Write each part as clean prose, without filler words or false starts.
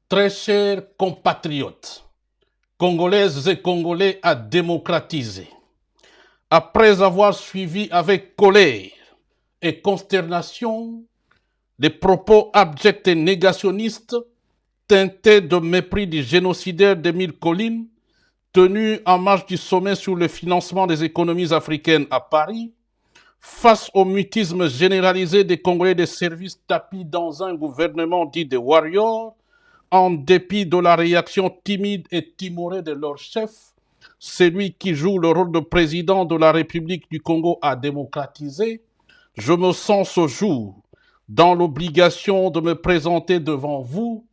Très chers compatriotes, Congolaises et Congolais à démocratiser, après avoir suivi avec colère et consternation les propos abjects et négationnistes teintés de mépris du génocidaire d'Émile Colline, tenu en marge du sommet sur le financement des économies africaines à Paris, face au mutisme généralisé des Congolais des services tapis dans un gouvernement dit de warriors, en dépit de la réaction timide et timorée de leur chef, celui qui joue le rôle de président de la République du Congo a démocratisé, je me sens ce jour dans l'obligation de me présenter devant vous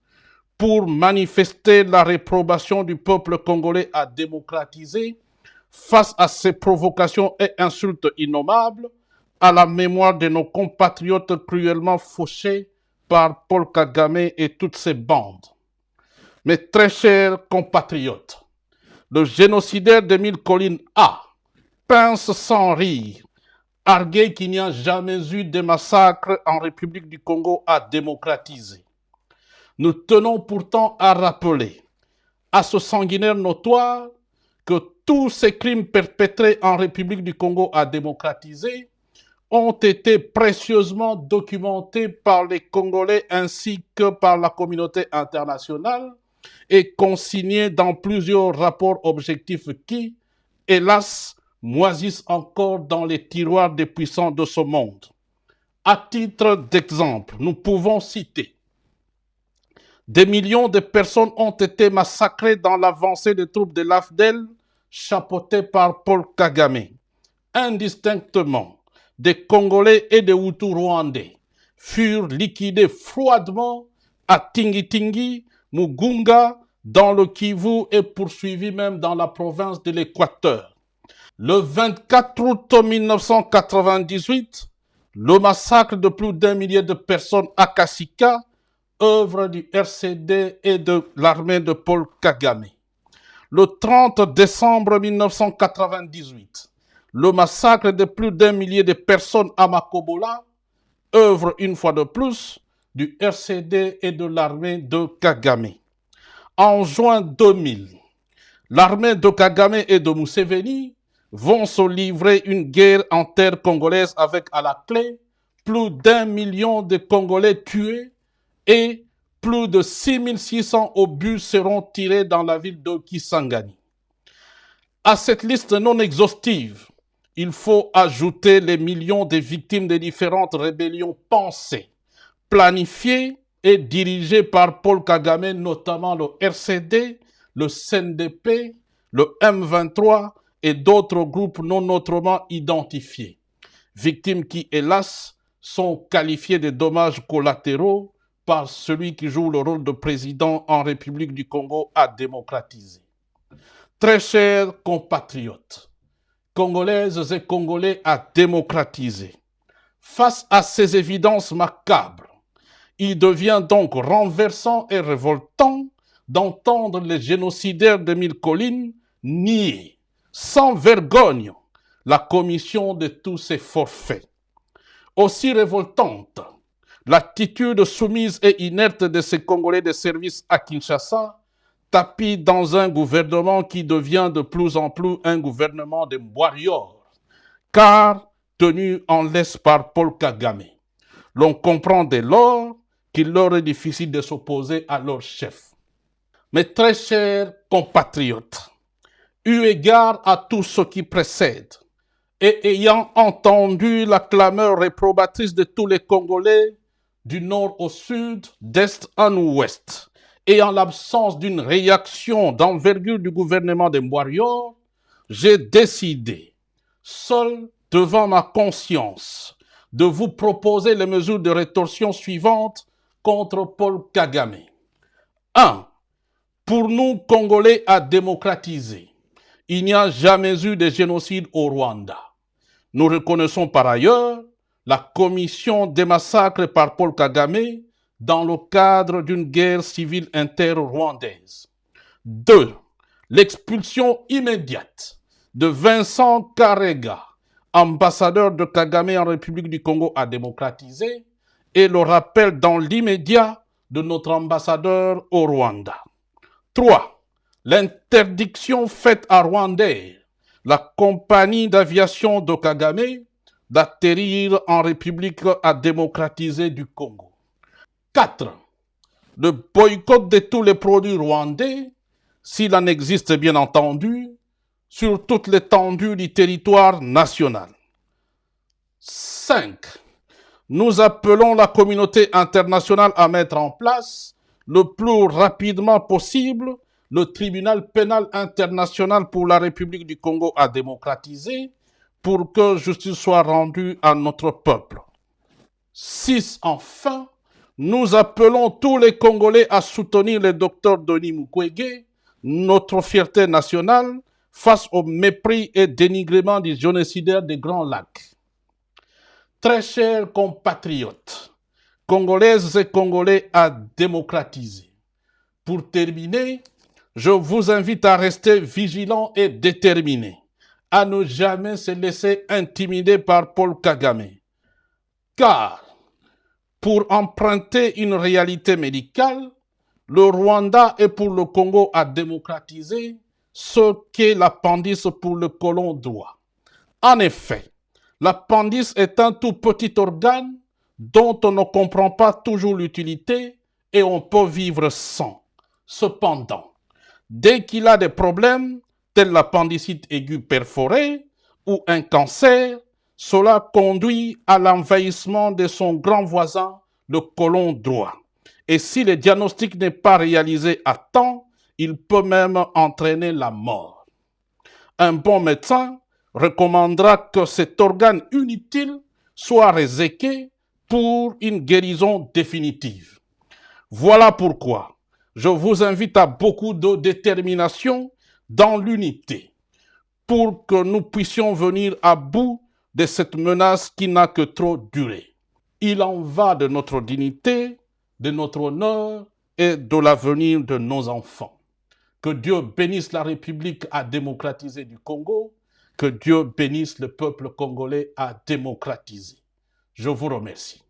pour manifester la réprobation du peuple congolais à démocratiser face à ces provocations et insultes innommables à la mémoire de nos compatriotes cruellement fauchés par Paul Kagame et toutes ses bandes. Mes très chers compatriotes, le génocidaire d'Émile Colline A pince sans rire, argué qu'il n'y a jamais eu de massacre en République du Congo à démocratiser. Nous tenons pourtant à rappeler à ce sanguinaire notoire que tous ces crimes perpétrés en République du Congo à démocratiser ont été précieusement documentés par les Congolais ainsi que par la communauté internationale et consignés dans plusieurs rapports objectifs qui, hélas, moisissent encore dans les tiroirs des puissants de ce monde. À titre d'exemple, nous pouvons citer des millions de personnes ont été massacrées dans l'avancée des troupes de l'AFDEL chapeautées par Paul Kagame. Indistinctement, des Congolais et des Hutus rwandais furent liquidés froidement à Tingi-Tingi, Mugunga, dans le Kivu et poursuivis même dans la province de l'Équateur. Le 24 août 1998, le massacre de plus d'un millier de personnes à Kasika, œuvre du RCD et de l'armée de Paul Kagame. Le 30 décembre 1998, le massacre de plus d'un millier de personnes à Makobola, œuvre une fois de plus du RCD et de l'armée de Kagame. En juin 2000, l'armée de Kagame et de Museveni vont se livrer une guerre en terre congolaise avec à la clé plus d'1 million de Congolais tués et plus de 6600 obus seront tirés dans la ville de Kisangani. À cette liste non exhaustive, il faut ajouter les millions de victimes des différentes rébellions pensées, planifiées et dirigées par Paul Kagame, notamment le RCD, le CNDP, le M23 et d'autres groupes non autrement identifiés. Victimes qui, hélas, sont qualifiées de dommages collatéraux par celui qui joue le rôle de président en République du Congo à démocratiser. Très chers compatriotes, Congolaises et Congolais à démocratiser, face à ces évidences macabres, il devient donc renversant et révoltant d'entendre les génocidaires d'Émile Colline nier, sans vergogne, la commission de tous ces forfaits. Aussi révoltante, l'attitude soumise et inerte de ces Congolais de service à Kinshasa, tapis dans un gouvernement qui devient de plus en plus un gouvernement de warriors, car tenu en laisse par Paul Kagame. L'on comprend dès lors qu'il leur est difficile de s'opposer à leur chef. Mes très chers compatriotes, eu égard à tout ce qui précède, et ayant entendu la clameur réprobatrice de tous les Congolais, du nord au sud, d'est en ouest, et en l'absence d'une réaction d'envergure du gouvernement des warriors, j'ai décidé, seul devant ma conscience, de vous proposer les mesures de rétorsion suivantes contre Paul Kagame. 1. Pour nous, Congolais à démocratiser, il n'y a jamais eu de génocide au Rwanda. Nous reconnaissons par ailleurs la commission des massacres par Paul Kagame dans le cadre d'une guerre civile inter-rwandaise. 2. L'expulsion immédiate de Vincent Karega, ambassadeur de Kagame en République du Congo à démocratiser, et le rappel dans l'immédiat de notre ambassadeur au Rwanda. 3. L'interdiction faite à Rwandair, la compagnie d'aviation de Kagame, d'atterrir en République démocratisée du Congo. 4. Le boycott de tous les produits rwandais, s'il en existe bien entendu, sur toute l'étendue du territoire national. 5. Nous appelons la communauté internationale à mettre en place le plus rapidement possible le tribunal pénal international pour la République du Congo à démocratiser pour que justice soit rendue à notre peuple. 6. Enfin, nous appelons tous les Congolais à soutenir le docteur Denis Mukwege, notre fierté nationale, face au mépris et dénigrement du génocidaire des Grands Lacs. Très chers compatriotes, Congolaises et Congolais à démocratiser. Pour terminer, je vous invite à rester vigilants et déterminés, à ne jamais se laisser intimider par Paul Kagame. Car, pour emprunter une réalité médicale, le Rwanda est pour le Congo à démocratiser ce qu'est l'appendice pour le côlon droit. En effet, l'appendice est un tout petit organe dont on ne comprend pas toujours l'utilité et on peut vivre sans. Cependant, dès qu'il a des problèmes, tels l'appendicite aigu perforé ou un cancer, cela conduit à l'envahissement de son grand voisin, le côlon droit. Et si le diagnostic n'est pas réalisé à temps, il peut même entraîner la mort. Un bon médecin recommandera que cet organe inutile soit réséqué pour une guérison définitive. Voilà pourquoi je vous invite à beaucoup de détermination dans l'unité pour que nous puissions venir à bout de cette menace qui n'a que trop duré. Il en va de notre dignité, de notre honneur et de l'avenir de nos enfants. Que Dieu bénisse la République à démocratiser du Congo, que Dieu bénisse le peuple congolais à démocratiser. Je vous remercie.